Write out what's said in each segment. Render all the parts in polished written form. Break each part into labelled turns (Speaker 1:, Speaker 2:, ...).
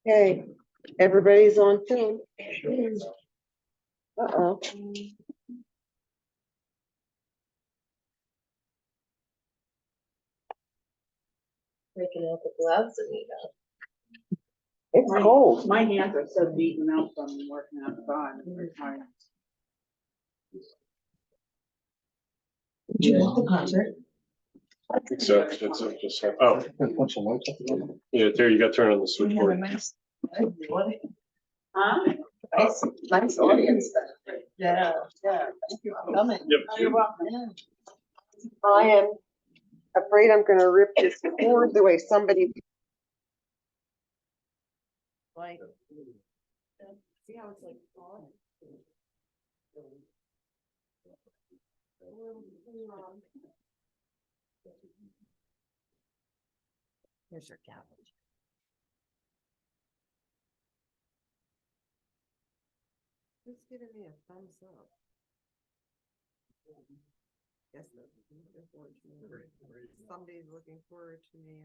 Speaker 1: Okay, everybody's on film. Uh-oh.
Speaker 2: Breaking out the gloves and you know.
Speaker 1: It's cold.
Speaker 3: My hands are so beaten out from working outside.
Speaker 2: Did you want the concert?
Speaker 4: I think so. It's just oh yeah, there you got to turn on the switchboard.
Speaker 3: Huh?
Speaker 2: Nice audience. Yeah. Thank you for coming.
Speaker 4: Yep.
Speaker 3: You're welcome.
Speaker 1: I am afraid I'm gonna rip this cord the way somebody.
Speaker 2: Like, see how it's like falling? Here's your cabbage. Who's giving me a thumbs up? Guess that somebody's looking forward to me.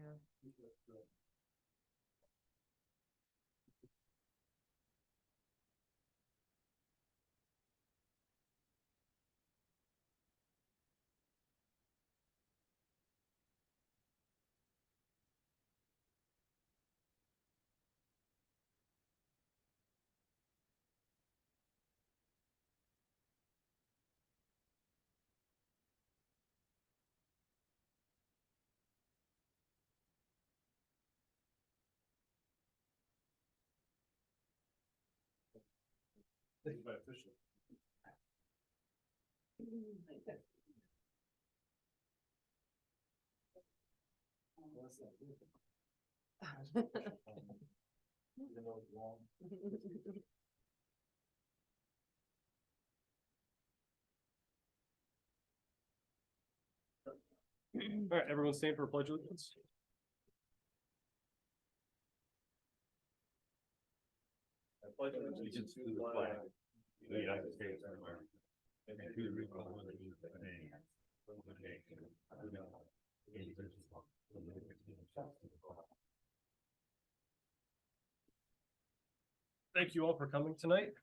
Speaker 4: All right, everyone stand for a pledge of allegiance. I pledge allegiance to the flag of the United States of America and to the republic for which it stands, one nation, under God, indivisible, with liberty and justice for all. Thank you all for coming tonight.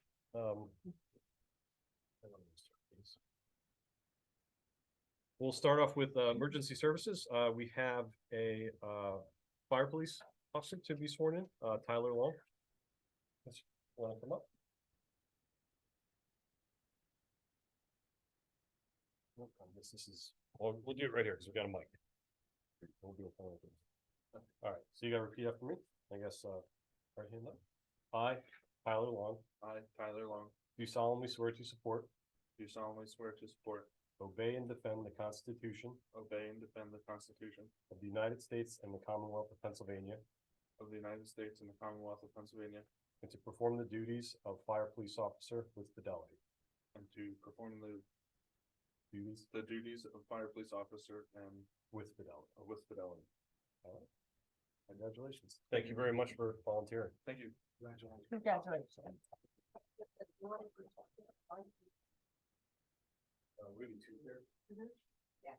Speaker 4: We'll start off with emergency services. We have a fire police officer to be sworn in, Tyler Long. Want to come up? This is, we'll do it right here because we got a mic. We'll do it. All right, so you got to repeat after me. I guess right hand up. I, Tyler Long.
Speaker 5: I, Tyler Long,
Speaker 4: Do solemnly swear to support,
Speaker 5: do solemnly swear to support,
Speaker 4: obey, and defend the Constitution
Speaker 5: obey, and defend the Constitution
Speaker 4: of the United States and the Commonwealth of Pennsylvania,
Speaker 5: of the United States and the Commonwealth of Pennsylvania,
Speaker 4: and to perform the duties of fire police officer with fidelity.
Speaker 5: and to perform the
Speaker 4: Duties
Speaker 5: duties of fire police officer and
Speaker 4: with fidelity.
Speaker 5: with fidelity.
Speaker 4: All right. Congratulations. Thank you very much for volunteering.
Speaker 5: Thank you.
Speaker 2: Congratulations.
Speaker 4: Really two there.
Speaker 2: Yeah.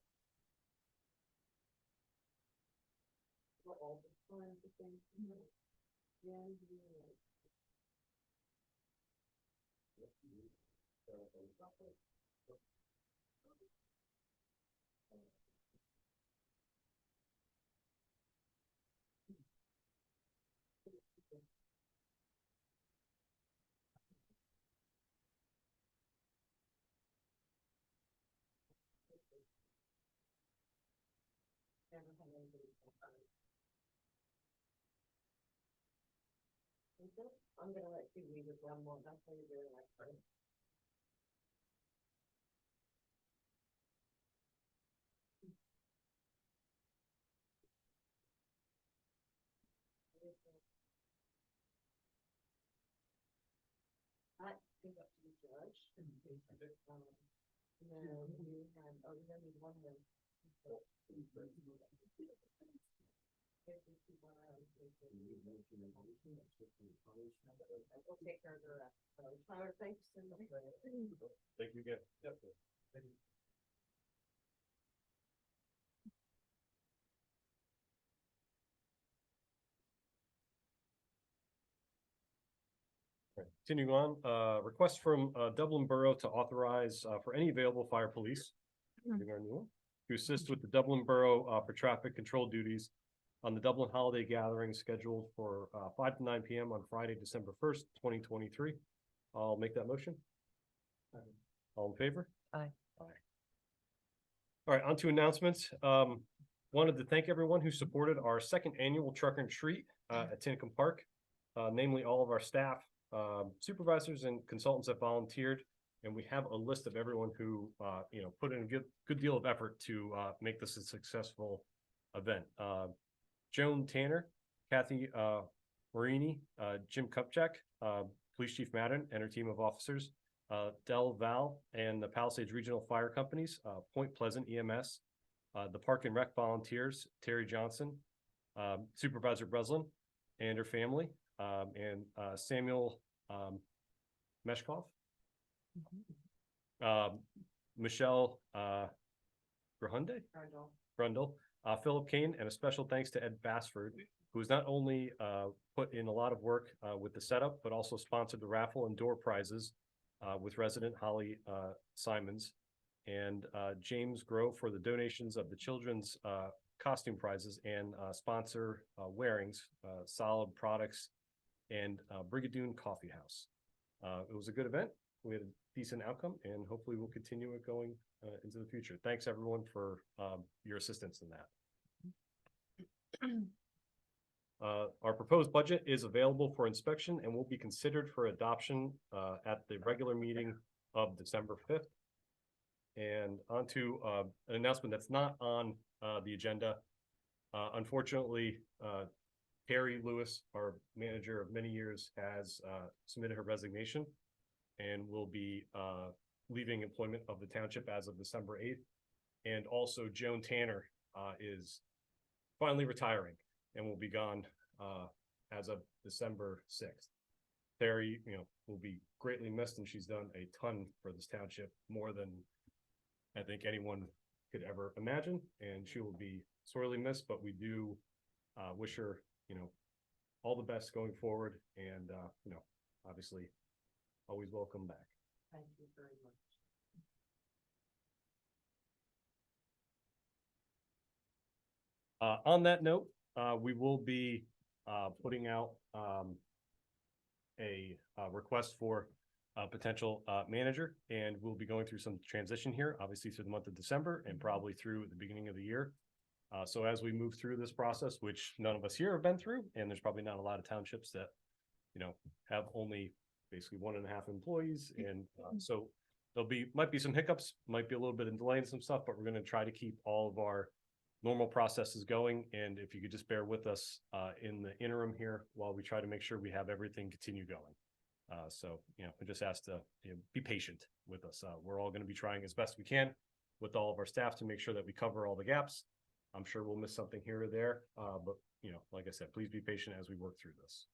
Speaker 2: I'm gonna let you leave with one more. That's how you're doing that first. I think up to the judge. And then you have, oh, you don't need one more. We'll take care of the rest. Tyler, thanks so much.
Speaker 4: Thank you again. Yep. Thank you.
Speaker 6: continuing on, request from Dublin Borough to authorize for any available fire police being our new one, to assist with the Dublin Borough for traffic control duties on the Dublin holiday gathering scheduled for 5 to 9 p.m. on Friday, December 1st, 2023. I'll make that motion. All in favor?
Speaker 2: Aye.
Speaker 6: Aye. All right, on to announcements. Wanted to thank everyone who supported our second annual Truck and Treat at Tinicum Park, namely all of our staff, supervisors and consultants that volunteered. And we have a list of everyone who, put in a good deal of effort to make this a successful event. Joan Tanner, Kathy Marini, Jim Kupchak, Police Chief Madden and her team of officers, Del Val and the Palisades Regional Fire Companies, Point Pleasant EMS, the Park and Rec volunteers, Terry Johnson, Supervisor Breslin and her family, and Samuel Meshkov, Michelle Grundle, Philip Kane, and a special thanks to Ed Bassford, who's not only put in a lot of work with the setup, but also sponsored the raffle and door prizes with resident Holly Simons, and James Grove for the donations of the children's costume prizes and sponsor wearings, Solid Products, and Brigadoon Coffee House. It was a good event. We had a decent outcome, and hopefully we'll continue it going into the future. Thanks everyone for your assistance in that. Our proposed budget is available for inspection and will be considered for adoption at the regular meeting of December 5th. And on to an announcement that's not on the agenda. Unfortunately, Carrie Lewis, our manager of many years, has submitted her resignation and will be leaving employment of the township as of December 8th. And also Joan Tanner is finally retiring and will be gone as of December 6th. Terry, will be greatly missed, and she's done a ton for this township, more than I think anyone could ever imagine, and she will be sorely missed, but we do wish her, all the best going forward, and, obviously always welcome back.
Speaker 2: Thank you very much.
Speaker 6: On that note, we will be putting out a request for a potential manager, and we'll be going through some transition here, obviously through the month of December and probably through the beginning of the year. So as we move through this process, which none of us here have been through, and there's probably not a lot of townships that, have only basically 1.5 employees. And so might be some hiccups, might be a little bit of delay in some stuff, but we're going to try to keep all of our normal processes going. And if you could just bear with us in the interim here while we try to make sure we have everything continue going. So, we just ask to be patient with us. We're all going to be trying as best we can with all of our staff to make sure that we cover all the gaps. I'm sure we'll miss something here or there, but like I said, please be patient as we work through this.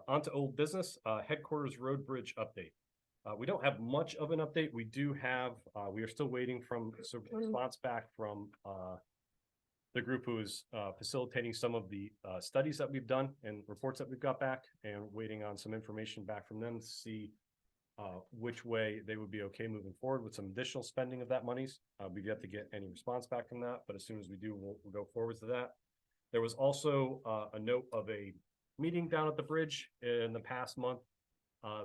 Speaker 6: On to old business, headquarters road bridge update. We don't have much of an update. We do have, we are still waiting from some response back from the group who is facilitating some of the studies that we've done and reports that we've got back, and waiting on some information back from them to see which way they would be okay moving forward with some additional spending of that monies. We've yet to get any response back from that, but as soon as we do, we'll go forwards to that. There was also a note of a meeting down at the bridge in the past month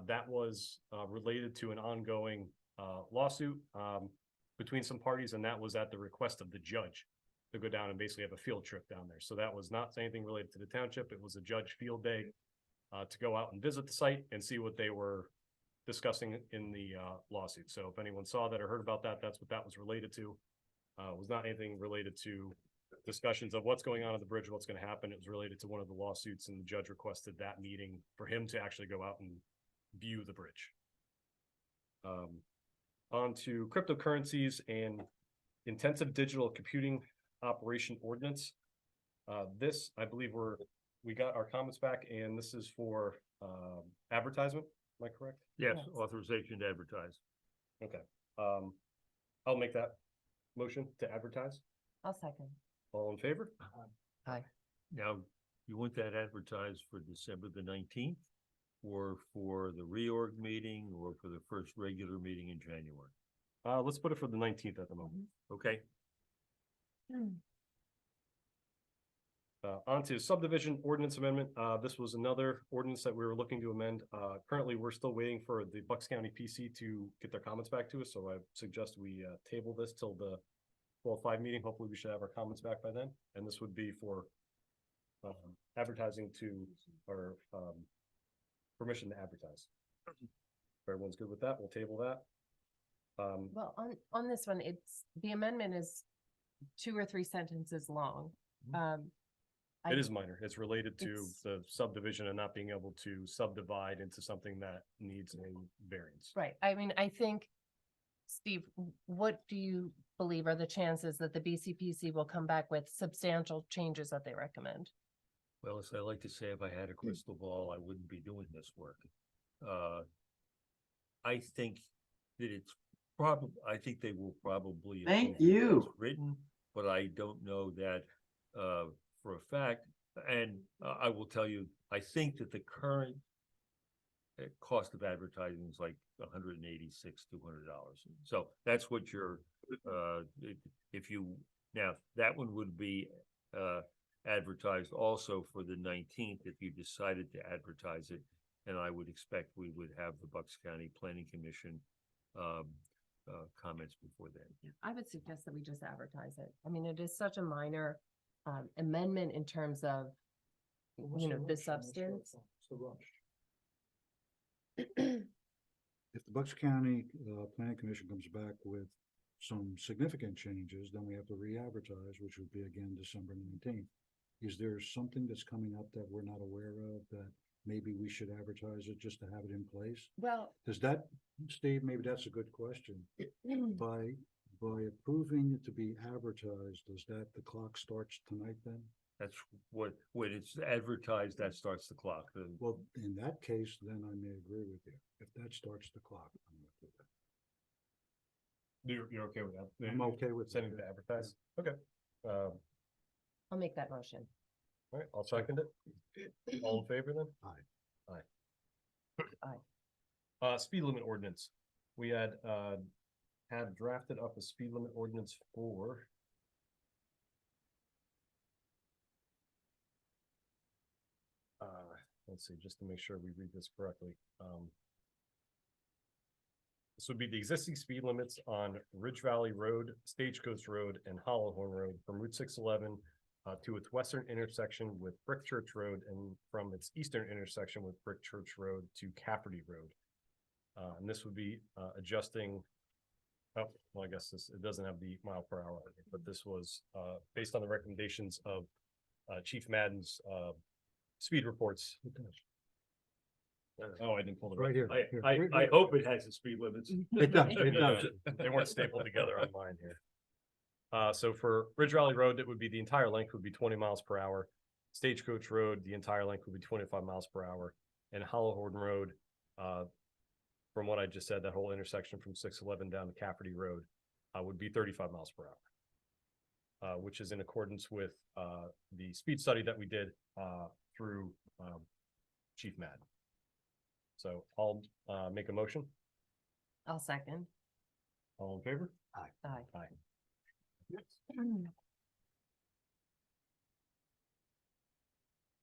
Speaker 6: that was related to an ongoing lawsuit between some parties, and that was at the request of the judge to go down and basically have a field trip down there. So that was not anything related to the township. It was a judge field day to go out and visit the site and see what they were discussing in the lawsuit. So if anyone saw that or heard about that, that's what that was related to. It was not anything related to discussions of what's going on at the bridge, what's going to happen. It was related to one of the lawsuits, and the judge requested that meeting for him to actually go out and view the bridge. On to cryptocurrencies and intensive digital computing operation ordinance. This, I believe we got our comments back, and this is for advertisement. Am I correct?
Speaker 4: Yes,
Speaker 2: Yes.
Speaker 4: authorization to advertise.
Speaker 6: Okay. I'll make that motion to advertise.
Speaker 2: I'll second.
Speaker 6: All in favor?
Speaker 2: Aye.
Speaker 4: Now, you want that advertised for December the 19th?
Speaker 7: or for the reorg meeting, or for the first regular meeting in January?
Speaker 6: Let's put it for the 19th at the moment.
Speaker 7: Okay,
Speaker 6: On to subdivision ordinance amendment. This was another ordinance that we were looking to amend. Currently, we're still waiting for the Bucks County PC to get their comments back to us, so I suggest we table this till the 12/5 meeting. Hopefully, we should have our comments back by then, and this would be for advertising to, or permission to advertise. If everyone's good with that, we'll table that.
Speaker 2: Well, on this one, the amendment is 2 or 3 sentences long.
Speaker 6: It is minor. It's related to
Speaker 2: It's-
Speaker 6: the subdivision and not being able to subdivide into something that needs a variance.
Speaker 2: Right, I mean, I think, Steve, what do you believe are the chances that the BCPC will come back with substantial changes that they recommend?
Speaker 7: well, as I like to say, if I had a crystal ball, I wouldn't be doing this work. I think that I think they will probably.
Speaker 3: Thank
Speaker 7: approve it
Speaker 3: you.
Speaker 7: as written, but I don't know that, for a fact, and I will tell you, I think that the current cost of advertising is like $186, $200. So that's what you're, if you, now, that one would be, advertised also for the 19th if you decided to advertise it. And I would expect we would have the Bucks County Planning Commission, comments before then.
Speaker 2: I would suggest that we just advertise it. I mean, it is such a minor amendment in terms of, you know, the substance.
Speaker 8: If the Bucks County Planning Commission comes back with some significant changes, then we have to re-advertise, which would be again December 19th. Is there something that's coming up that we're not aware of that maybe we should advertise it just to have it in place?
Speaker 2: Well,
Speaker 8: Does that, Steve, maybe that's a good question. By approving it to be advertised, does that, the clock starts tonight then?
Speaker 7: That's what, when it's advertised, that starts the clock.
Speaker 8: Well, in that case, then I may agree with you. If that starts the clock, I'm gonna do that.
Speaker 6: You're okay with that?
Speaker 8: I'm okay with
Speaker 6: Sending
Speaker 8: that.
Speaker 6: to advertise? Okay.
Speaker 2: I'll make that motion.
Speaker 6: All right, I'll second it. All in favor then? Speed limit ordinance. We had drafted up a speed limit ordinance for. Let's see, just to make sure we read this correctly. This would be the existing speed limits on Ridge Valley Road, Stagecoach Road, and Hollowhorn Road from Route 611 to its western intersection with Brick Church Road, and from its eastern intersection with Brick Church Road to Cafferty Road. And this would be adjusting. Oh, well, I guess it doesn't have the mile per hour, but this was based on the recommendations of Chief Madden's speed reports. Oh, I didn't pull the
Speaker 8: Right here.
Speaker 7: I hope it has the speed limits.
Speaker 8: It does, it does.
Speaker 6: They weren't stapled together on mine here. So for Ridge Valley Road, it would be the entire length would be 20 miles per hour. Stagecoach Road, the entire length would be 25 miles per hour. And Hollowhorn Road, from what I just said, that whole intersection from 611 down to Cafferty Road would be 35 miles per hour. Which is in accordance with the speed study that we did through Chief Madden. So I'll make a motion.
Speaker 2: I'll second.
Speaker 6: All in favor?
Speaker 2: Aye.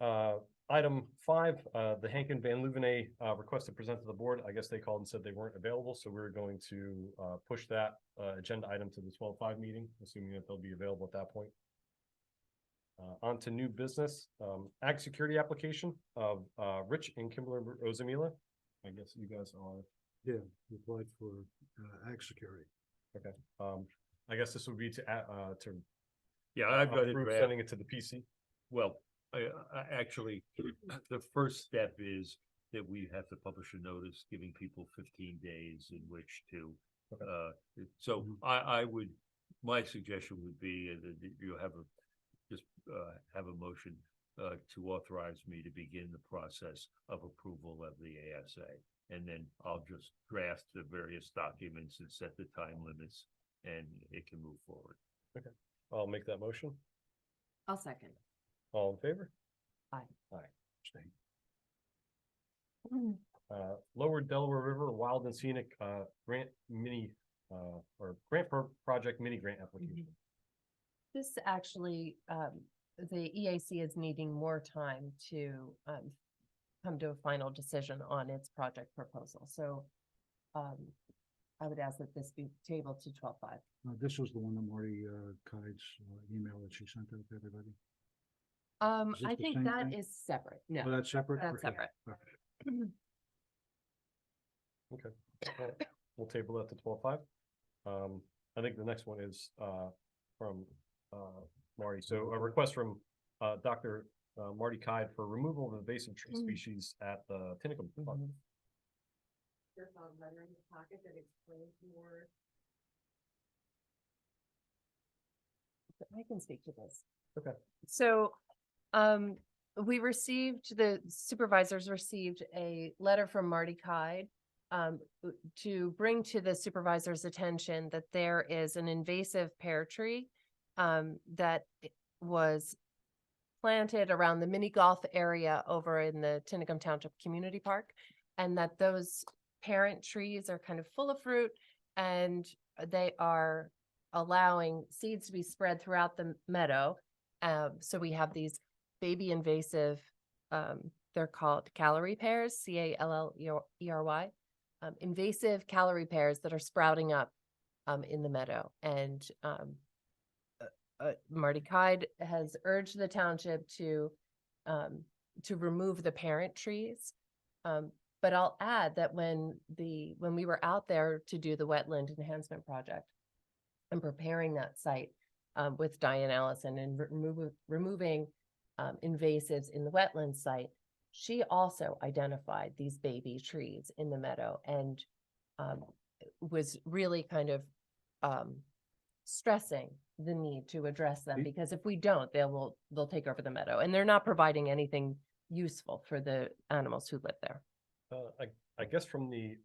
Speaker 6: Aye. Item 5, the Hankin Van Louvenet request to present to the board. I guess they called and said they weren't available, so we're going to push that agenda item to the 12/5 meeting, assuming that they'll be available at that point. On to new business, ag security application of Rich and Kimberly Rosamila. I guess you guys are.
Speaker 8: Yeah, we applied for ag security.
Speaker 6: Okay. I guess this would be to
Speaker 7: Yeah, I've got it.
Speaker 6: approve
Speaker 7: draft.
Speaker 6: sending it to the PC.
Speaker 7: Well, I actually, the first step is that we have to publish a notice giving people 15 days in which to, so I would, my suggestion would be that you have have a motion to authorize me to begin the process of approval of the ASA. And then I'll just draft the various documents and set the time limits, and it can move forward.
Speaker 6: Okay, I'll make that motion.
Speaker 2: I'll second.
Speaker 6: All in favor?
Speaker 2: Aye.
Speaker 6: Aye.
Speaker 8: Abstain.
Speaker 6: Lower Delaware River Wild and Scenic, grant mini, or project mini grant application.
Speaker 2: This actually, the EAC is needing more time to come to a final decision on its project proposal. So I would ask that this be tabled to 12/5.
Speaker 8: This was the one that Marty, Kide's email that she sent out to everybody. Is this
Speaker 2: I
Speaker 8: the
Speaker 2: think
Speaker 8: same
Speaker 2: that
Speaker 8: thing?
Speaker 2: is separate.
Speaker 8: Oh,
Speaker 2: No,
Speaker 8: that's separate?
Speaker 2: that's
Speaker 8: Okay.
Speaker 2: separate.
Speaker 6: Okay, well, we'll table that to 12/5. I think the next one is, from, Marty. So a request from, Dr. Marty Kide for removal of invasive tree species at the Tinicum Park.
Speaker 2: There's a letter in the pocket that explains more. I can speak to this.
Speaker 6: Okay.
Speaker 2: So, the supervisors received a letter from Marty Kide to bring to the supervisor's attention that there is an invasive pear tree that was planted around the mini golf area over in the Tinicum Township Community Park, and that those parent trees are kind of full of fruit, and they are allowing seeds to be spread throughout the meadow. So we have these baby invasive, they're called calorie pears, Callery, invasive calorie pears that are sprouting up in the meadow. And Marty Kide has urged the township to remove the parent trees. But I'll add that when we were out there to do the wetland enhancement project and preparing that site with Diane Allison and removing invasives in the wetland site, she also identified these baby trees in the meadow and was really kind of stressing the need to address them, because if we don't, they'll take over the meadow, and they're not providing anything useful for the animals who live there.
Speaker 6: I guess from the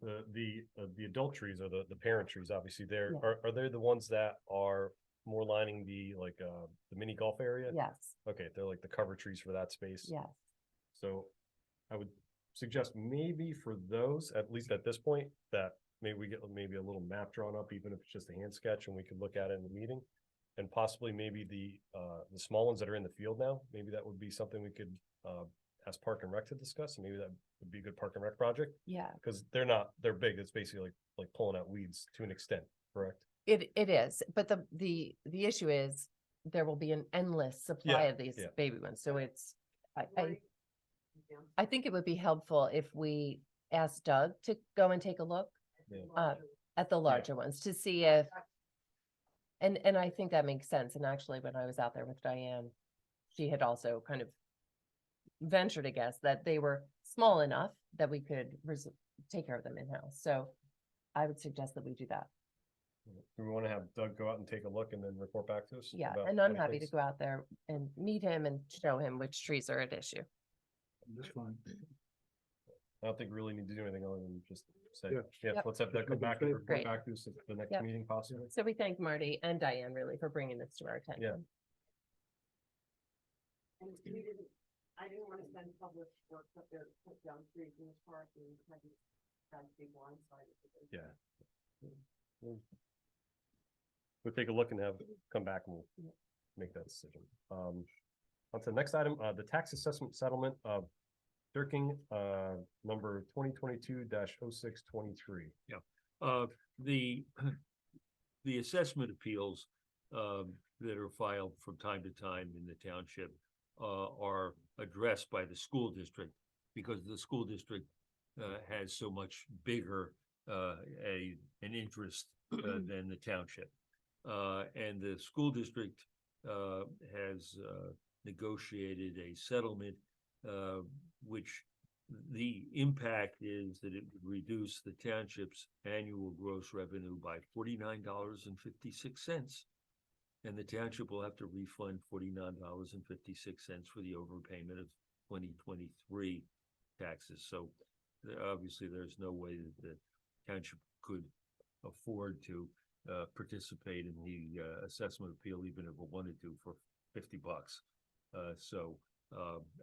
Speaker 6: adult trees or the parent trees, obviously there,
Speaker 2: Yeah.
Speaker 6: are they the ones that are more lining the mini golf area?
Speaker 2: Yes,
Speaker 6: Okay, they're like the cover trees for that space.
Speaker 2: yes.
Speaker 6: So I would suggest maybe for those, at least at this point, that maybe we get maybe a little map drawn up, even if it's just a hand sketch, and we could look at it in the meeting. And possibly maybe the small ones that are in the field now, maybe that would be something we could ask Park and Rec to discuss, and maybe that would be a good Park and Rec project,
Speaker 2: Yeah,
Speaker 6: because they're big. It's basically like pulling out weeds to an extent, correct?
Speaker 2: it is. But the issue is there will be an endless supply
Speaker 6: Yeah,
Speaker 2: of these
Speaker 6: yeah.
Speaker 2: baby ones. So I think it would be helpful if we asked Doug to go and take a look
Speaker 6: Yeah.
Speaker 2: at the larger ones to see if, and I think that makes sense. And actually, when I was out there with Diane, she had also kind of ventured a guess that they were small enough that we could take care of them in-house. So I would suggest that we do that.
Speaker 6: Do we want to have Doug go out and take a look and then report back to us?
Speaker 2: Yeah,
Speaker 6: about
Speaker 2: and I'm
Speaker 6: what he
Speaker 2: happy to
Speaker 6: thinks?
Speaker 2: go out there and meet him and show him which trees are at issue.
Speaker 8: That's fine.
Speaker 6: I don't think we really need to do anything other than just say,
Speaker 8: Yeah.
Speaker 6: yeah,
Speaker 2: Yep.
Speaker 6: let's have Doug come back and report
Speaker 2: Great.
Speaker 6: back to us at the next
Speaker 2: Yep.
Speaker 6: meeting possibly.
Speaker 2: So we thank Marty and Diane really for bringing this to our attention.
Speaker 1: And I didn't want to send public work up there, put down trees in this park and have people on site.
Speaker 6: Yeah. We'll take a look and come back and we'll make that decision. On to the next item, the tax assessment settlement of Dirking, number 2022-0623.
Speaker 7: The assessment appeals that are filed from time to time in the township are addressed by the school district, because the school district has so much bigger an interest than the township. And the school district has negotiated a settlement which the impact is that it would reduce the township's annual gross revenue by $49.56. And the township will have to refund $49.56 for the overpayment of 2023 taxes. So obviously there's no way that the township could afford to participate in the assessment appeal, even if it wanted to, for $50. So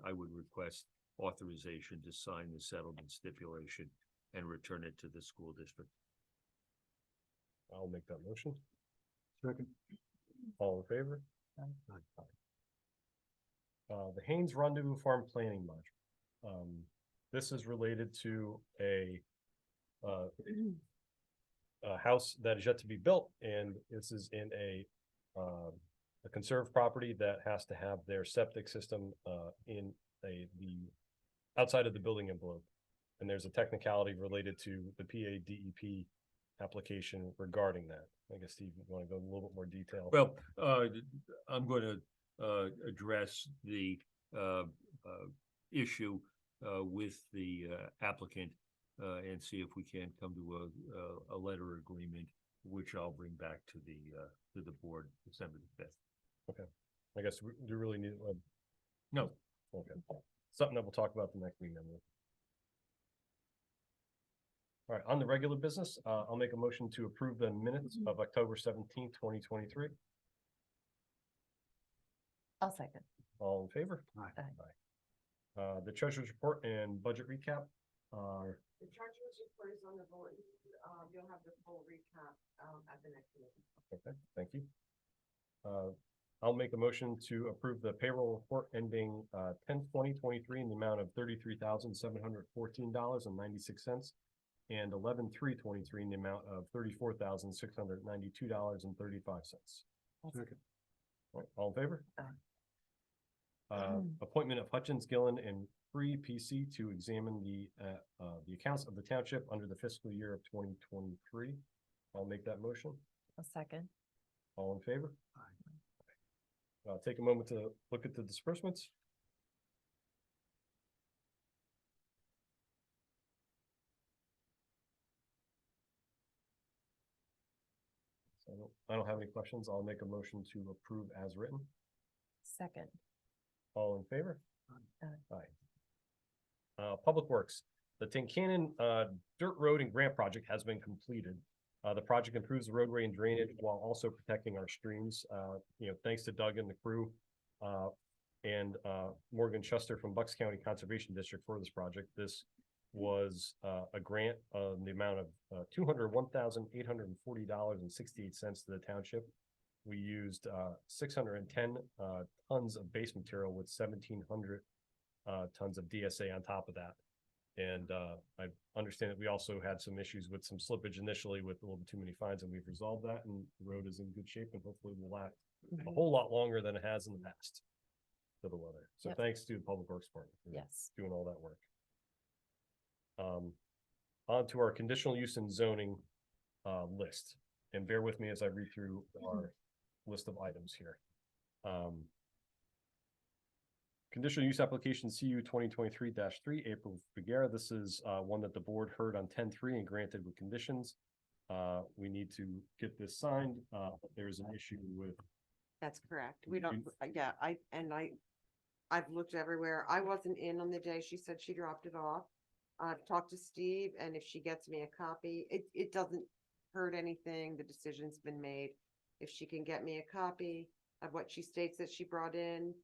Speaker 7: I would request authorization to sign the settlement stipulation and return it to the school district.
Speaker 6: I'll make that motion.
Speaker 8: Second.
Speaker 6: All in favor? The Haynes Rendezvous Farm Planning Module. This is related to a house that is yet to be built, and this is in a conserved property that has to have their septic system in the outside of the building envelope. And there's a technicality related to the PADEP application regarding that. I guess, Steve, you want to go in a little bit more detail?
Speaker 7: Well, I'm going to address the issue with the applicant and see if we can come to a letter agreement, which I'll bring back to the board December the 5th.
Speaker 6: I guess we do really need,
Speaker 7: No,
Speaker 6: okay, something that we'll talk about the next meeting then. All right, on the regular business, I'll make a motion to approve the minutes of October 17th, 2023.
Speaker 2: I'll second.
Speaker 6: All in favor?
Speaker 8: Aye.
Speaker 6: The treasurer's report and budget recap are,
Speaker 1: The treasurer's report is on the board. You'll have the full recap, at the next meeting.
Speaker 6: okay, thank you. I'll make a motion to approve the payroll report ending 10/20/23 in the amount of $33,714.96 and 11/3/23 in the amount of $34,692.35.
Speaker 8: Second.
Speaker 6: All in favor?
Speaker 2: Aye.
Speaker 6: Appointment of Hutchins, Gillen, and Free PC to examine the accounts of the township under the fiscal year of 2023. I'll make that motion.
Speaker 2: I'll second.
Speaker 6: All in favor? Take a moment to look at the disbursements. So I don't have any questions. I'll make a motion to approve as written.
Speaker 2: Second.
Speaker 6: All in favor?
Speaker 2: Aye.
Speaker 6: Aye. Public Works, the Tincannon Dirt Road and Grant Project has been completed. The project improves the roadway and drainage while also protecting our streams. Thanks to Doug and the crew and Morgan Schuster from Bucks County Conservation District for this project. This was a grant of the amount of $201,840.68 to the township. We used 610 tons of base material with 1,700 tons of DSA on top of that. And I understand that we also had some issues with some slippage initially with a little bit too many fines, and we've resolved that, and the road is in good shape and hopefully will last a whole lot longer than it has in the past for the weather. So
Speaker 2: Yep.
Speaker 6: thanks to the Public Works Department for
Speaker 2: Yes.
Speaker 6: doing all that work. On to our conditional use and zoning list, and bear with me as I read through our list of items here. Conditional use application CU 2023-3, April Figuera. This is one that the board heard on 10/3 and granted with conditions. We need to get this signed. There's an issue with,
Speaker 1: That's correct. We don't, yeah, I've looked everywhere. I wasn't in on the day she said she dropped it off. I've talked to Steve, and if she gets me a copy, it doesn't hurt anything. The decision's been made. If she can get me a copy of what she states that she brought in,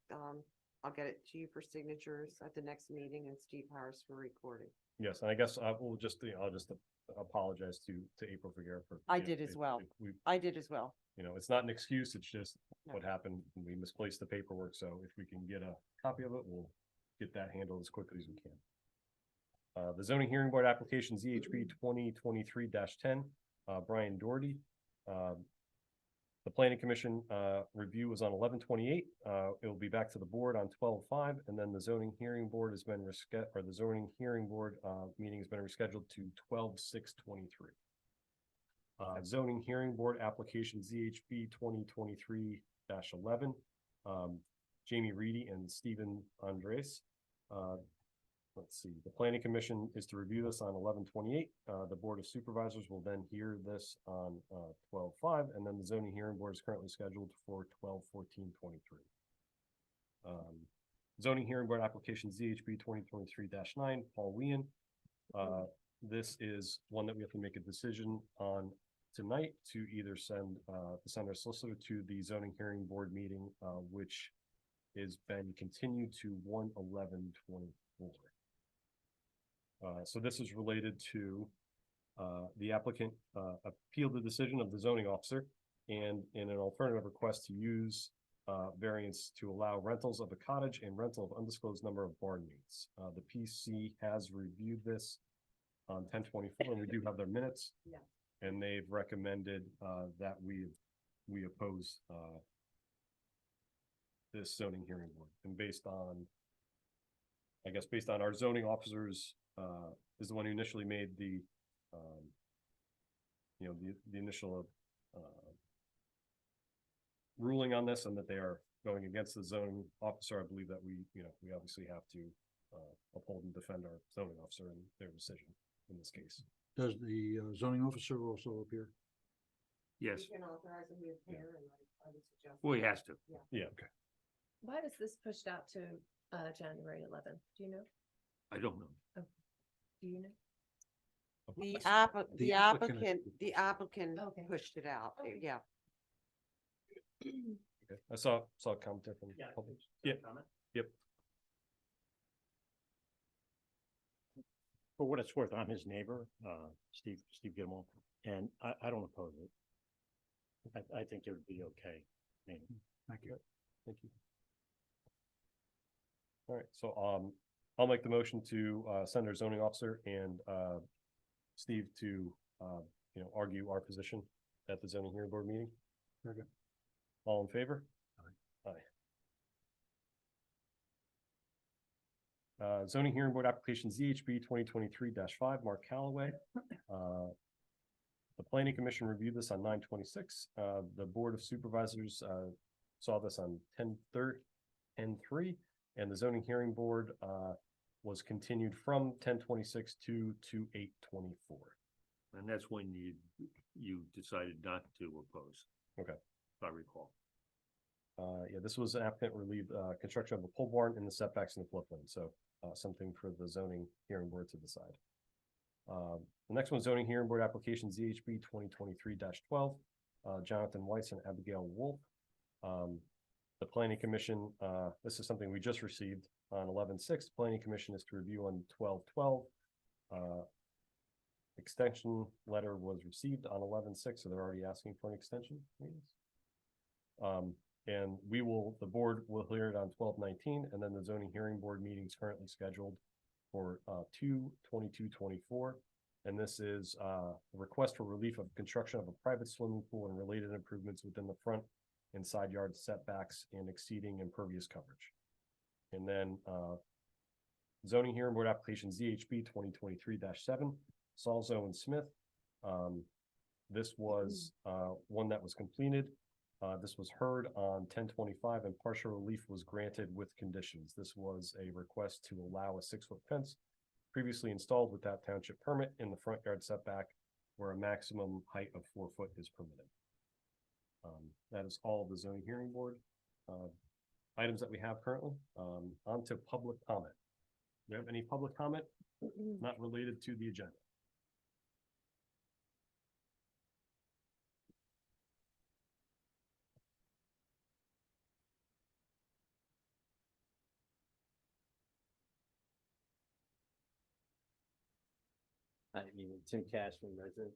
Speaker 1: I'll get it to you for signatures at the next meeting and Steve Harris for recording.
Speaker 6: yes, and I guess I'll just apologize to April Figuera for.
Speaker 1: I did as well. I did as well.
Speaker 6: It's not an excuse, it's just
Speaker 1: No.
Speaker 6: what happened. We misplaced the paperwork, so if we can get a copy of it, we'll get that handled as quickly as we can. The zoning hearing board application ZHB 2023-10, Brian Doherty. The planning commission review was on 11/28. It will be back to the board on 12/5, and then the zoning hearing board has been the zoning hearing board meeting has been rescheduled to 12/6/23. Zoning hearing board application ZHB 2023-11. Jamie Reedy and Stephen Andres. Let's see, the planning commission is to review this on 11/28. The board of supervisors will then hear this on 12/5, and then the zoning hearing board is currently scheduled for 12/14/23. Zoning hearing board application ZHB 2023-9, Paul Wean. This is one that we have to make a decision on tonight to either send our solicitor to the zoning hearing board meeting, which has been continued to 1/11/20. So this is related to the applicant appealed the decision of the zoning officer and in an alternative request to use variance to allow rentals of a cottage and rental of undisclosed number of barn units. The PC has reviewed this on 10/24, and we do have their minutes.
Speaker 1: Yeah.
Speaker 6: And they've recommended that we oppose this zoning hearing board. And based on, I guess, based on our zoning officers, is the one who initially made the the initial ruling on this, and that they are going against the zoning officer. I believe that we obviously have to uphold and defend our zoning officer and their decision in this case.
Speaker 8: Does the zoning officer also appear?
Speaker 7: Yes,
Speaker 1: You can authorize him to appear, and I would suggest.
Speaker 7: well, he has to.
Speaker 6: Yeah, okay.
Speaker 2: Why was this pushed out to January 11th? Do you know?
Speaker 7: I don't know.
Speaker 2: Do you know?
Speaker 1: The
Speaker 8: The
Speaker 1: applicant
Speaker 2: Okay.
Speaker 1: pushed it out,
Speaker 2: Okay.
Speaker 1: yeah.
Speaker 6: Okay. I saw a comment there from. public. Yeah. Yep.
Speaker 9: For what it's worth, I'm his neighbor, Steve Gilmore, and I don't oppose it. I think it would be okay. I mean,
Speaker 8: Thank you.
Speaker 6: Thank you. All right, so I'll make the motion to send our zoning officer and Steve to argue our position at the zoning hearing board meeting.
Speaker 8: Second.
Speaker 6: All in favor? Aye. Zoning hearing board application ZHB 2023-5, Mark Calloway. The planning commission reviewed this on 9/26. The board of supervisors saw this on 10/3, and the zoning hearing board was continued from 10/26 to 8/24.
Speaker 7: And that's when you decided not to oppose.
Speaker 6: Okay.
Speaker 7: If I recall.
Speaker 6: Yeah, this was an applicant relieved construction of a pole barn in the setbacks in the floodplain, so something for the zoning hearing board to decide. The next one, zoning hearing board application ZHB 2023-12, Jonathan Weiss and Abigail Wolf. The planning commission, this is something we just received on 11/6. Planning commission is to review on 12/12. Extension letter was received on 11/6, so they're already asking for an extension. And the board will hear it on 12/19, and then the zoning hearing board meeting is currently scheduled for 2/22/24. And this is a request for relief of construction of a private swimming pool and related improvements within the front and side yard setbacks and exceeding impervious coverage. And then zoning hearing board application ZHB 2023-7, Salzo and Smith. This was one that was completed. This was heard on 10/25, and partial relief was granted with conditions. This was a request to allow a 6-foot fence previously installed without township permit in the front yard setback where a maximum height of 4 foot is permitted. That is all of the zoning hearing board items that we have currently. On to public comment. Do you have any public comment not related to the agenda?
Speaker 10: I mean, Tim Cashman, resident.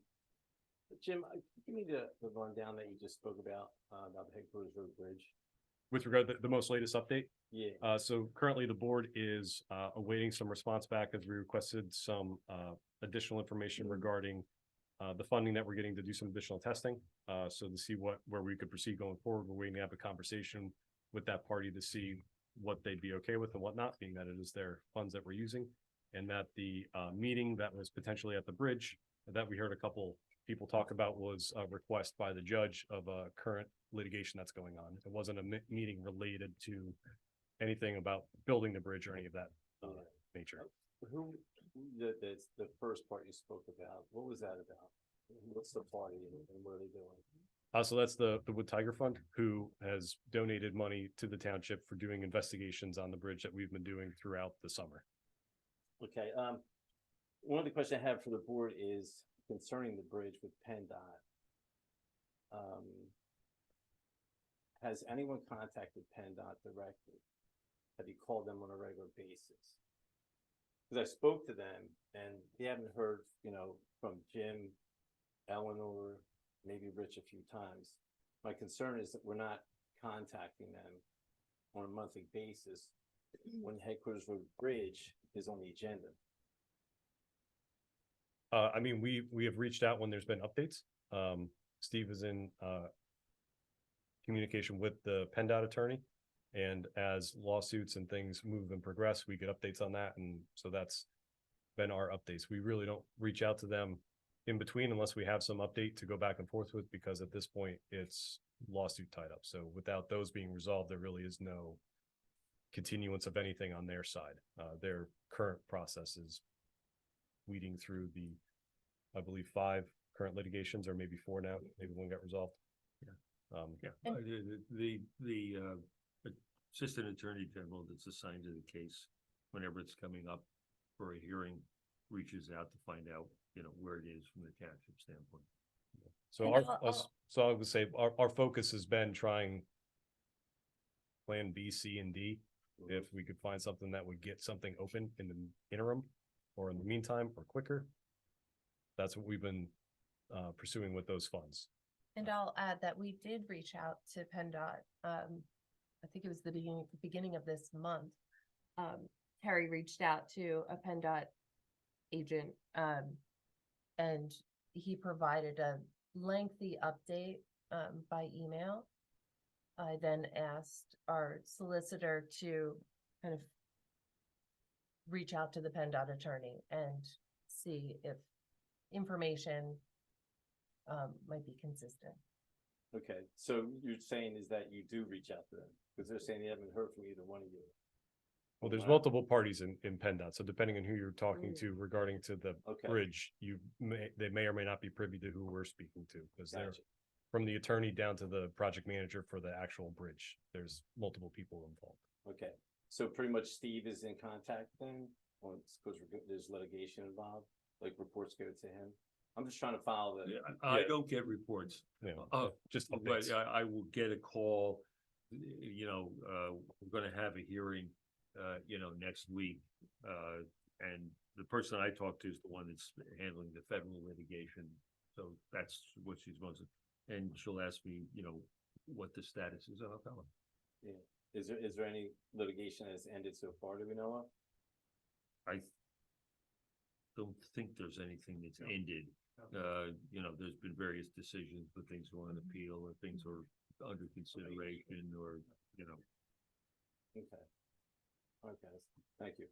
Speaker 10: Jim, give me the rundown that you just spoke about the Headquarters Road Bridge.
Speaker 6: With regard to the most latest update,
Speaker 10: Yeah,
Speaker 6: so currently the board is awaiting some response back as we requested some additional information regarding the funding that we're getting to do some additional testing. So to see where we could proceed going forward, we're waiting to have a conversation with that party to see what they'd be okay with and whatnot, being that it is their funds that we're using. And that the meeting that was potentially at the bridge that we heard a couple people talk about was a request by the judge of a current litigation that's going on. It wasn't a meeting related to anything about building the bridge or any of that nature.
Speaker 10: who, the first part you spoke about, what was that about? What's the party and what are they doing?
Speaker 6: So that's the Wood Tiger Fund, who has donated money to the township for doing investigations on the bridge that we've been doing throughout the summer.
Speaker 10: Okay, one of the questions I have for the board is concerning the bridge with PennDOT. Has anyone contacted PennDOT directly? Have you called them on a regular basis? Cause I spoke to them and they haven't heard, from Jim, Eleanor, maybe Rich a few times. My concern is that we're not contacting them on a monthly basis when Headquarters Road Bridge is on the agenda.
Speaker 6: I mean, we have reached out when there's been updates. Steve is in, communication with the PennDOT attorney. And as lawsuits and things move and progress, we get updates on that. And so that's been our updates. We really don't reach out to them in between unless we have some update to go back and forth with, because at this point it's lawsuit tied up. So without those being resolved, there really is no continuance of anything on their side. Their current process is weeding through the, I believe, 5 current litigations, or maybe 4 now, maybe one got resolved.
Speaker 7: Yeah,
Speaker 2: And-
Speaker 7: the assistant attorney general that's assigned to the case, whenever it's coming up for a hearing, reaches out to find out, where it is from the township standpoint.
Speaker 6: So
Speaker 2: And
Speaker 6: so I would say our focus has been trying plan B, C, and D. If we could find something that would get something open in the interim or in the meantime or quicker, that's what we've been pursuing with those funds.
Speaker 2: And I'll add that we did reach out to PennDOT. I think it was the beginning of this month. Terry reached out to a PennDOT agent, and he provided a lengthy update by email. I then asked our solicitor to kind of reach out to the PennDOT attorney and see if information might be consistent.
Speaker 10: Okay, so you're saying is that you do reach out to them, because they're saying they haven't heard from either one of you.
Speaker 6: Well, there's
Speaker 10: Wow.
Speaker 6: multiple parties in PennDOT, so depending on who you're talking to regarding to the
Speaker 10: Okay.
Speaker 6: bridge, they may or may not be privy to who we're speaking to, because they're
Speaker 10: Gotcha.
Speaker 6: from the attorney down to the project manager for the actual bridge. There's multiple people involved.
Speaker 10: Okay, so pretty much Steve is in contact then, because there's litigation involved, like reports go to him. I'm just trying to follow the.
Speaker 7: I don't get reports.
Speaker 6: Just
Speaker 7: But
Speaker 6: updates.
Speaker 7: I will get a call, we're gonna have a hearing, next week. And the person I talk to is the one that's handling the federal litigation. So that's what she's supposed to, and she'll ask me, what the status is, and I'll tell her.
Speaker 10: Yeah, is there any litigation that's ended so far, do we know of?
Speaker 7: I don't think there's anything that's ended. There's been various decisions, but things are on appeal, or things are under consideration, or,
Speaker 10: Okay. Okay, thank you.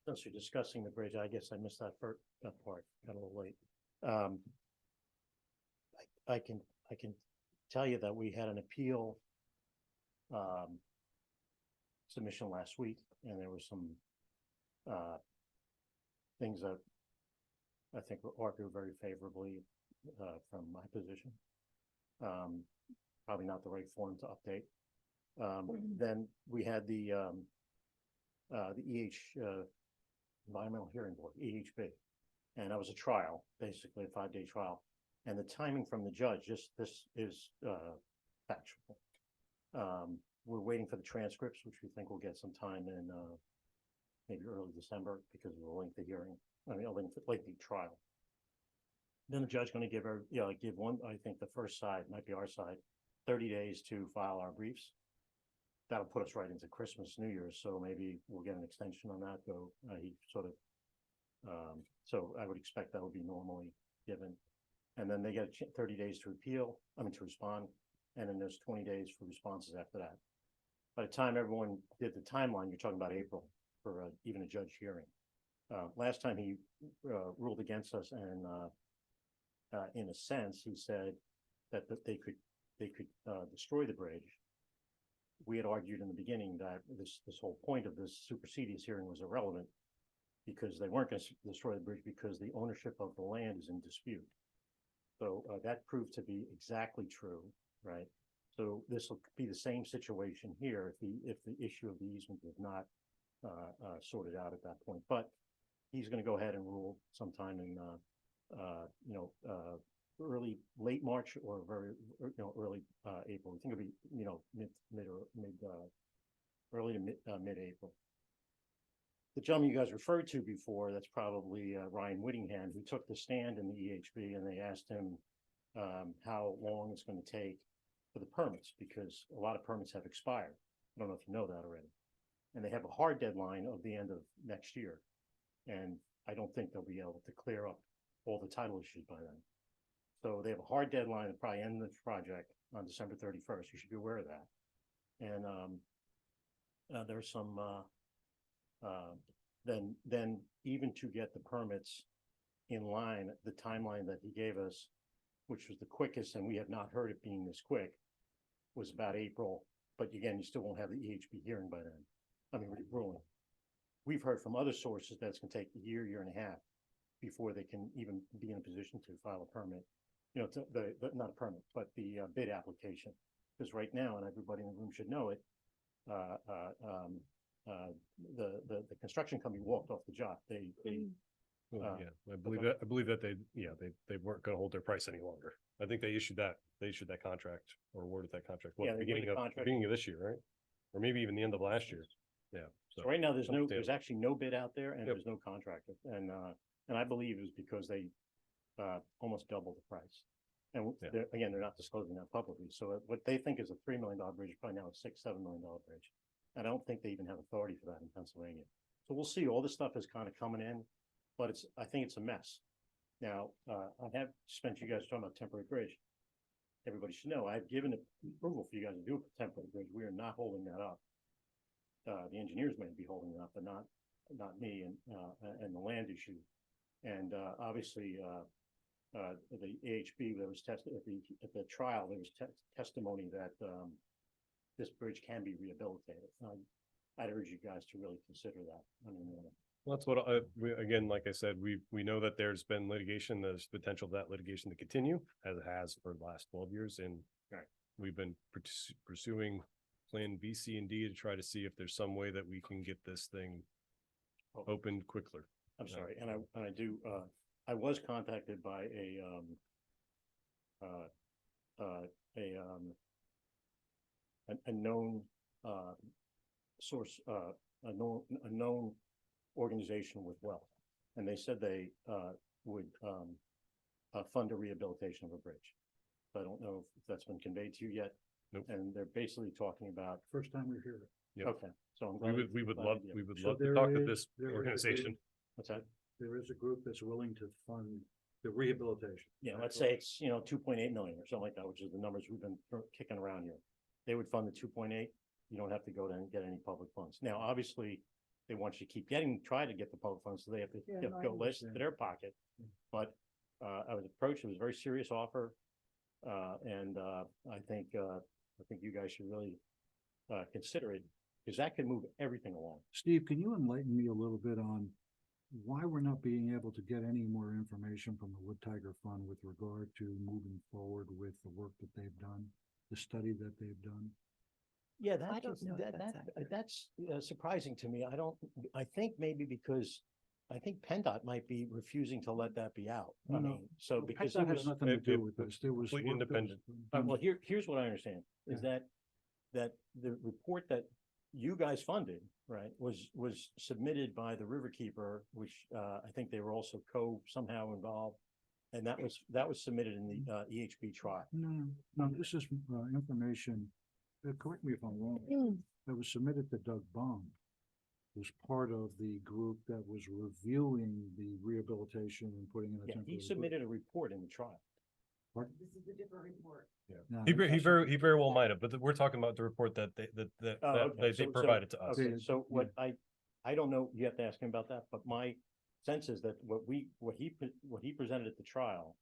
Speaker 9: Since you're discussing the bridge, I guess I missed that that part, got a little late. I can tell you that we had an appeal submission last week, and there were some things that I think were argued very favorably from my position. Probably not the right form to update. Then we had the Environmental Hearing Board, EHB, and that was a trial, basically a 5-day trial. And the timing from the judge, this is factual. We're waiting for the transcripts, which we think we'll get some time in maybe early December, because of the lengthy hearing, a lengthy trial. Then the judge going to give her, give one, I think the first side, might be our side, 30 days to file our briefs. That'll put us right into Christmas, New Year's, so maybe we'll get an extension on that, though. He sort of, so I would expect that would be normally given. And then they get 30 days to to respond, and then there's 20 days for responses after that. By the time everyone did the timeline, you're talking about April for even a judge hearing. Last time he ruled against us, and in a sense, he said that they could destroy the bridge. We had argued in the beginning that this whole point of this supersedious hearing was irrelevant, because they weren't going to destroy the bridge because the ownership of the land is in dispute. So that proved to be exactly true, right? So this will be the same situation here if the issue of the easement was not sorted out at that point. But he's going to go ahead and rule sometime in late March or early, April. We think it'll be, early to mid-April. The gentleman you guys referred to before, that's probably Ryan Whittingham, who took the stand in the EHB, and they asked him how long it's going to take for the permits, because a lot of permits have expired. I don't know if you know that already. And they have a hard deadline of the end of next year. And I don't think they'll be able to clear up all the title issues by then. So they have a hard deadline to probably end the project on December 31st. You should be aware of that. And there's some, then even to get the permits in line, the timeline that he gave us, which was the quickest, and we have not heard it being this quick, was about April. But again, you still won't have the EHB hearing by then. I mean, ruling. We've heard from other sources that it's gonna take a year, year and a half before they can even be in a position to file a permit. Not a permit, but the bid application. Because right now, and everybody in the room should know it, the construction company walked off the job.
Speaker 6: Well, yeah, I believe that they weren't gonna hold their price any longer. I think they issued that contract or awarded that contract,
Speaker 9: Yeah, they awarded the contract.
Speaker 6: beginning of this year, right? Or maybe even the end of last year. Yeah.
Speaker 9: So right now, there's
Speaker 6: Understandable.
Speaker 9: actually no bid out there, and
Speaker 6: Yep.
Speaker 9: there's no contractor. And I believe it was because they almost doubled the price. And
Speaker 6: Yeah.
Speaker 9: they're not disclosing that publicly. So what they think is a $3 million bridge, probably now a $6-7 million bridge. And I don't think they even have authority for that in Pennsylvania. So we'll see. All this stuff is kind of coming in, but I think it's a mess. Now, I have spent you guys talking about temporary bridge. Everybody should know, I've given approval for you guys to do a temporary bridge. We are not holding that up. The engineers may be holding it up, but not me and the land issue. And obviously, the AHB that was tested at the trial, there was testimony that this bridge can be rehabilitated. I'd urge you guys to really consider that. I mean,
Speaker 6: Well, that's what again, like I said, we know that there's been litigation. There's potential of that litigation to continue, as it has for the last 12 years, and
Speaker 9: Right.
Speaker 6: we've been pursuing Plan B, C, and D to try to see if there's some way that we can get this thing opened quicker.
Speaker 9: I'm sorry, and I do. I was contacted by a known source, a known organization with wealth, and they said they would fund a rehabilitation of a bridge. So I don't know if that's been conveyed to you yet.
Speaker 6: Nope.
Speaker 9: And they're basically talking about.
Speaker 8: First time we hear it.
Speaker 6: Yep.
Speaker 9: Okay, so I'm
Speaker 6: We
Speaker 9: glad.
Speaker 6: would
Speaker 9: glad
Speaker 6: love,
Speaker 9: you did.
Speaker 6: we would
Speaker 8: So
Speaker 6: love to
Speaker 8: there
Speaker 6: talk to
Speaker 8: is-
Speaker 6: this
Speaker 8: there is-
Speaker 6: organization.
Speaker 9: What's that?
Speaker 8: There is a group that's willing to fund the rehabilitation.
Speaker 9: Yeah, let's say it's, 2.8 million or something like that, which is the numbers we've been kicking around here. They would fund the 2.8. You don't have to go and get any public funds. Now, obviously, they want you to try to get the public funds, so they have to
Speaker 8: Yeah, no, I
Speaker 9: go list to
Speaker 8: understand.
Speaker 9: their pocket. But I was approached, it was a very serious offer. And I think you guys should really consider it, because that could move everything along.
Speaker 8: Steve, can you enlighten me a little bit on why we're not being able to get any more information from the Wood Tiger Fund with regard to moving forward with the work that they've done, the study that they've done?
Speaker 9: Yeah,
Speaker 2: I don't know if
Speaker 9: that's surprising to me. I think maybe because I think PennDOT might be refusing to let that be out. I
Speaker 8: No,
Speaker 9: mean, so because
Speaker 8: That
Speaker 9: it
Speaker 8: has
Speaker 9: was,
Speaker 8: nothing to
Speaker 6: it-
Speaker 8: do
Speaker 6: it-
Speaker 8: with this. There was.
Speaker 6: completely
Speaker 8: work that was
Speaker 6: independent.
Speaker 8: done.
Speaker 9: well, here's what I understand, is that the report that you guys funded, right, was submitted by the Riverkeeper, which I think they were also somehow involved. And that was submitted in the EHB trial.
Speaker 8: No, this is information, correct me if I'm wrong, that was submitted to Doug Bond. Was part of the group that was reviewing the rehabilitation and putting in a
Speaker 9: Yeah,
Speaker 8: temporary.
Speaker 9: he submitted a report in the trial.
Speaker 8: Pardon?
Speaker 1: This is a different report.
Speaker 8: No,
Speaker 6: He
Speaker 8: that's-
Speaker 6: very well might have, but we're talking about the report that
Speaker 9: Okay,
Speaker 6: they
Speaker 9: so-
Speaker 6: provided to us.
Speaker 8: Okay.
Speaker 9: So what I don't know, you have to ask him about that, but my sense is that what he presented at the trial,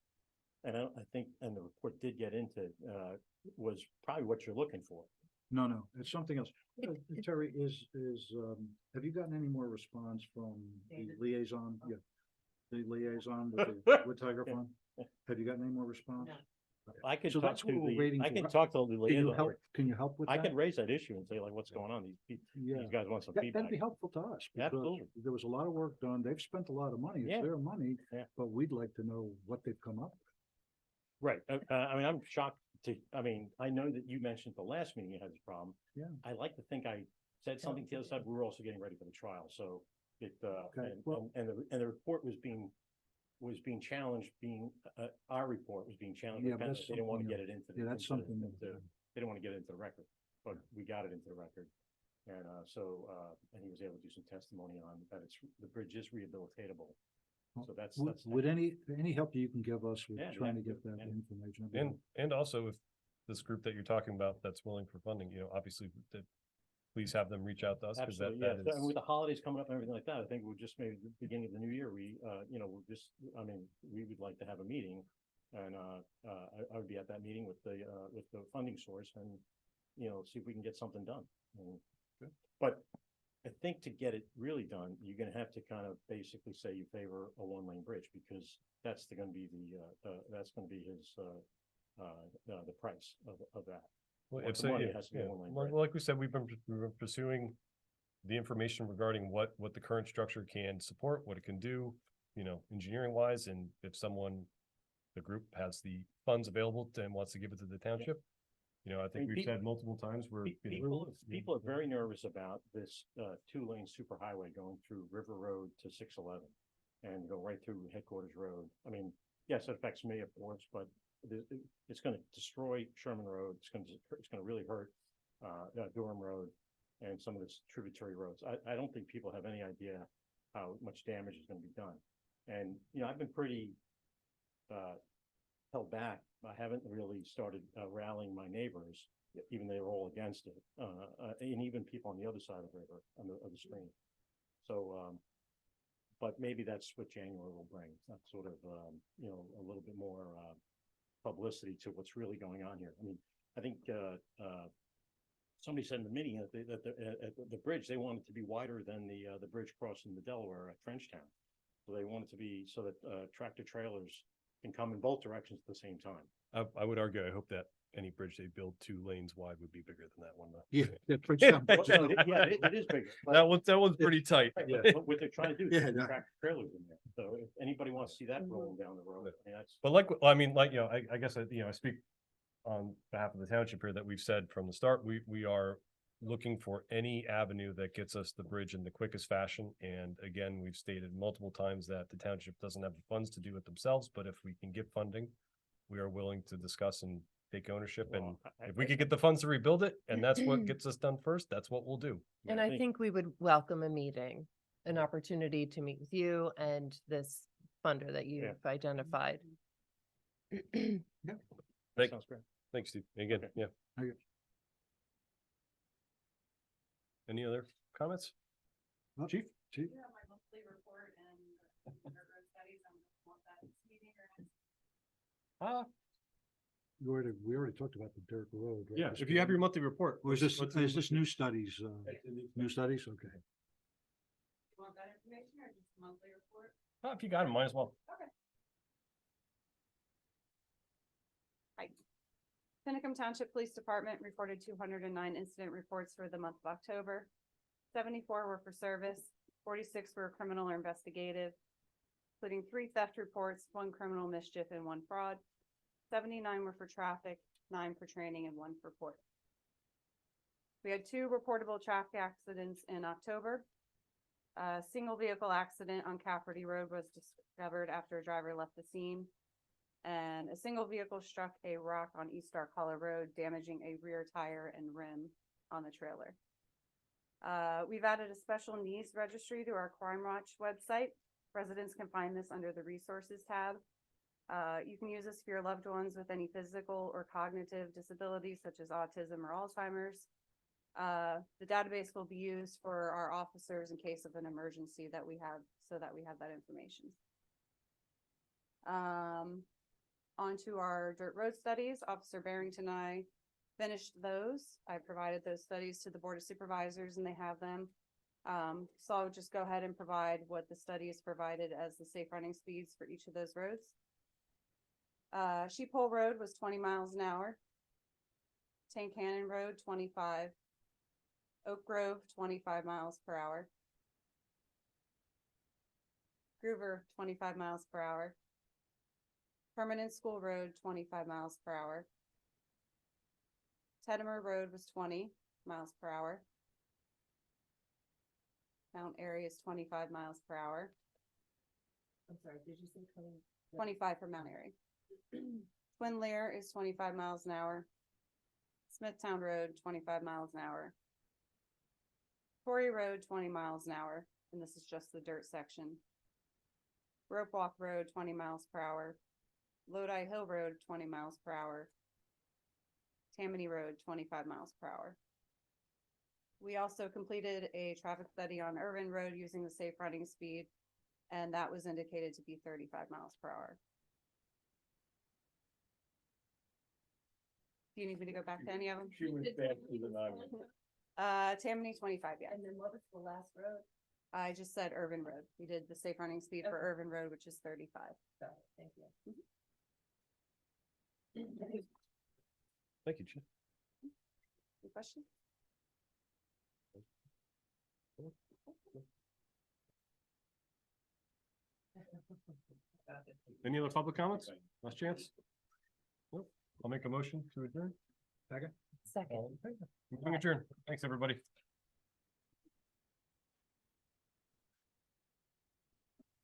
Speaker 9: and I think, and the report did get into, was probably what you're looking for.
Speaker 8: No, it's something else. Terry, have you gotten any more response from the
Speaker 1: David?
Speaker 8: liaison? Yeah. The liaison with the Wood Tiger Fund? Have you gotten any more response?
Speaker 1: No.
Speaker 9: I could
Speaker 8: So
Speaker 9: talk
Speaker 8: that's
Speaker 9: to
Speaker 8: what we're waiting
Speaker 9: I
Speaker 8: for.
Speaker 9: can talk to the liaison.
Speaker 8: Can you help with
Speaker 9: I
Speaker 8: that?
Speaker 9: can raise that issue and say like, what's going on?
Speaker 8: Yeah.
Speaker 9: These guys want some
Speaker 8: That'd be
Speaker 9: feedback.
Speaker 8: helpful to us. because
Speaker 9: Absolutely.
Speaker 8: There was a lot of work done. They've spent a lot of money.
Speaker 9: Yeah.
Speaker 8: It's their money,
Speaker 9: Yeah.
Speaker 8: but we'd like to know what they've come up with.
Speaker 9: Right, I mean, I'm shocked I mean, I know that you mentioned the last meeting you had this problem.
Speaker 8: Yeah.
Speaker 9: I like to think I said something to the other side, we were also getting ready for the trial, so it,
Speaker 8: Okay, well-
Speaker 9: and the report was being challenged, our report was being challenged.
Speaker 8: Yeah,
Speaker 9: by
Speaker 8: but
Speaker 9: Penn,
Speaker 8: that's
Speaker 9: they didn't want to
Speaker 8: something
Speaker 9: get it into.
Speaker 8: Yeah, that's
Speaker 9: into the-
Speaker 8: something
Speaker 9: into- They didn't want to get it into the record, but we got it into the record. And, and he was able to do some testimony on that the bridge is rehabilitatable. So that's.
Speaker 8: Would any help that you can give us with
Speaker 9: Yeah,
Speaker 8: trying to
Speaker 9: yeah,
Speaker 8: get that
Speaker 9: yeah.
Speaker 8: information?
Speaker 6: And also if this group that you're talking about that's willing for funding, obviously please have them reach out to us. 'Cause
Speaker 9: Absolutely, yeah.
Speaker 6: that
Speaker 9: And
Speaker 6: is,
Speaker 9: with the holidays coming up and everything like that, I think we're just maybe the beginning of the new year, we would like to have a meeting. And, I would be at that meeting with the funding source and, see if we can get something done. But I think to get it really done, you're gonna have to kind of basically say you favor a one-lane bridge, because that's gonna be that's gonna be his, the price of that.
Speaker 6: well,
Speaker 9: What
Speaker 6: it's
Speaker 9: the money
Speaker 6: yeah,
Speaker 9: has to be
Speaker 6: yeah.
Speaker 9: one-lane
Speaker 6: Like
Speaker 9: bridge.
Speaker 6: we said, we've been pursuing the information regarding what the current structure can support, what it can do, engineering wise, and if the group has the funds available and wants to give it to the township. I think
Speaker 9: mean,
Speaker 6: we've said multiple times where.
Speaker 9: People are very nervous about this, two-lane superhighway going through River Road to 611 and go right through Headquarters Road. I mean, yes, it affects me, of course, but it's gonna destroy Sherman Road. It's gonna really hurt, Durham Road and some of the tributary roads. I don't think people have any idea how much damage is gonna be done. And, I've been pretty, held back. I haven't really started rallying my neighbors, even though they were all against it, and even people on the other side of the river, of the stream. So, but maybe that's what January will bring. That sort of, a little bit more publicity to what's really going on here. I mean, I think somebody said in the meeting that the bridge, they want it to be wider than the bridge crossing the Delaware at Frenchtown. So they want it to be so that tractor trailers can come in both directions at the same time.
Speaker 6: I would argue, I hope that any bridge they build 2 lanes wide would be bigger than that one though.
Speaker 8: Yeah, that bridge down-
Speaker 9: Yeah, it is bigger. but-
Speaker 6: That one's pretty tight.
Speaker 8: Yeah.
Speaker 9: But what they're trying to do is
Speaker 8: Yeah,
Speaker 9: put
Speaker 8: no.
Speaker 9: tractor trailers in there. So if anybody wants to see that rolling down the road, I mean, that's.
Speaker 6: But I guess, I speak on behalf of the township here that we've said from the start, we are looking for any avenue that gets us the bridge in the quickest fashion. And again, we've stated multiple times that the township doesn't have the funds to do it themselves, but if we can get funding, we are willing to discuss and take ownership. And
Speaker 9: Well,
Speaker 6: if we could get the funds to rebuild it and that's what gets us done first, that's what we'll do.
Speaker 2: And I think we would welcome a meeting, an opportunity to meet with you and this funder that you've identified.
Speaker 6: Thank-
Speaker 9: Sounds great.
Speaker 6: Thanks, Steve. Again,
Speaker 9: Okay.
Speaker 6: yeah.
Speaker 8: Okay.
Speaker 6: Any other comments?
Speaker 8: Chief?
Speaker 11: My monthly report and road studies, want that meeting or?
Speaker 8: We already talked about the Derrick Road. right?
Speaker 6: Yeah, if you have your monthly report.
Speaker 8: Or is this new studies, new studies? Okay.
Speaker 11: You want that information or just monthly report?
Speaker 6: If you got it, might as well.
Speaker 11: Tinicum Township Police Department reported 209 incident reports for the month of October. 74 were for service, 46 were criminal or investigative, including 3 theft reports, 1 criminal mischief, and 1 fraud. 79 were for traffic, 9 for training, and 1 for court. We had 2 reportable traffic accidents in October. A single vehicle accident on Cafferty Road was discovered after a driver left the scene. And a single vehicle struck a rock on East Dark Hollow Road, damaging a rear tire and rim on the trailer. We've added a special needs registry to our Crime Watch website. Residents can find this under the resources tab. You can use this for your loved ones with any physical or cognitive disabilities such as autism or Alzheimer's. The database will be used for our officers in case of an emergency that we have, so that we have that information. Onto our dirt road studies. Officer Barrington and I finished those. I provided those studies to the Board of Supervisors and they have them. So I'll just go ahead and provide what the study is provided as the safe running speeds for each of those roads. Sheep Hole Road was 20 miles an hour. Tank Cannon Road, 25. Oak Grove, 25 miles per hour. Groover, 25 miles per hour. Permanent School Road, 25 miles per hour. Teddimer Road was 20 miles per hour. Mount Airy is 25 miles per hour.
Speaker 2: I'm sorry, did you say 20?
Speaker 11: 25 for Mount Airy. Twin Lair is 25 miles an hour. Smithtown Road, 25 miles an hour. Torrey Road, 20 miles an hour, and this is just the dirt section. Rope Walk Road, 20 miles per hour. Lodi Hill Road, 20 miles per hour. Tammany Road, 25 miles per hour. We also completed a traffic study on Irvin Road using the safe running speed, and that was indicated to be 35 miles per hour. Do you need me to go back to any of them?
Speaker 7: She was faster than I was.
Speaker 11: Tammany 25, yeah.
Speaker 2: And then what was the last road?
Speaker 11: I just said Irvin Road. We did the safe running speed for
Speaker 2: Okay.
Speaker 11: Irvin Road, which is 35.
Speaker 2: Got it, thank you.
Speaker 6: Thank you, Chief.
Speaker 11: Any questions?
Speaker 6: Any other public comments? Last chance? Nope. I'll make a motion to adjourn. Second.
Speaker 2: Second.
Speaker 6: All in favor? Meeting adjourned. Thanks, everybody.